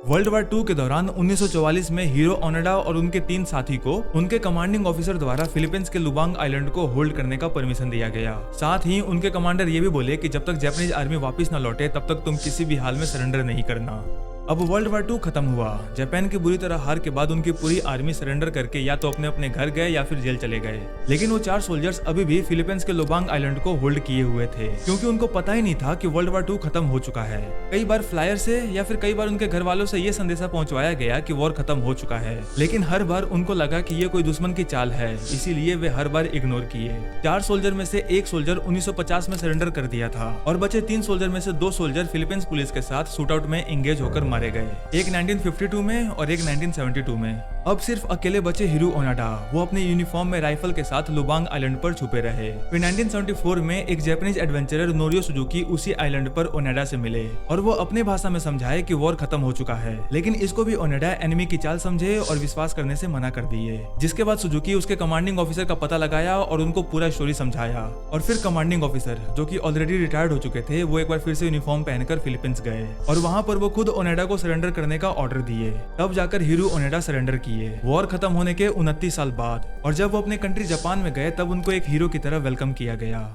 World war 2 के दौरान 1944 में हीरो ओनेडा और उनके 3 साथी को उनके कमांडिंग ऑफिसर द्वारा फिलीपींस के लुबांग आइलैंड को होल्ड करने का परमिशन दिया गया। साथ ही उनके कमांडर ये भी बोले कि जब तक जापानीज आर्मी वापस न लौटे तब तक तुम किसी भी हाल में सरेंडर नहीं करना। अब वर्ल्ड वार 2 खत्म हुआ। जापान की बुरी तरह हार के बाद उनकी पूरी आर्मी सरेंडर करके या तो अपने अपने घर गए या फिर जेल चले गए। लेकिन वो 4 सोल्जर्स अभी भी फिलीपींस के लुबांग आइलैंड को होल्ड किए हुए थे, क्योंकि उनको पता ही नहीं था कि वर्ल्ड वार 2 खत्म हो चुका है। कई बार फ्लायर से या फिर कई बार उनके घर वालों से ये संदेशा पहुंचवाया गया कि वॉर खत्म हो चुका है, लेकिन हर बार उनको लगा कि ये कोई दुश्मन की चाल है, इसीलिए वे हर बार इग्नोर किए। 4 सोल्जर में से एक सोल्जर 1950 में सरेंडर कर दिया था और बचे 3 सोल्जर में से 2 सोल्जर फिलीपींस पुलिस के साथ शूटआउट में एंगेज होकर मारे गए, एक 1952 में और एक 1972 में। अब सिर्फ अकेले बचे हिरो ओनेडा। वो अपने यूनिफॉर्म में राइफल के साथ लुबांग आइलैंड पर छुपे रहे। फिर 1974 में एक जापानीज एडवेंचरर नोरियो सुजुकी उसी आइलैंड पर ओनेडा से मिले और वो अपने भाषा में समझाए कि वॉर खत्म हो चुका है, लेकिन इसको भी ओनेडा एनिमी की चाल समझे और विश्वास करने से मना कर दिए। जिसके बाद सुजुकी उसके कमांडिंग ऑफिसर का पता लगाया और उनको पूरा स्टोरी समझाया। और फिर कमांडिंग ऑफिसर, जो कि ऑलरेडी रिटायर्ड हो चुके थे, वो एक बार फिर से यूनिफॉर्म पहनकर फिलीपींस गए और वहां पर वो खुद ओनेडा को सरेंडर करने का ऑर्डर दिए। तब जाकर हिरो ओनेडा सरेंडर किए, वॉर खत्म होने के 29 साल बाद। और जब वो अपने कंट्री जापान में गए तब उनको एक हीरो की तरह वेलकम किया गया।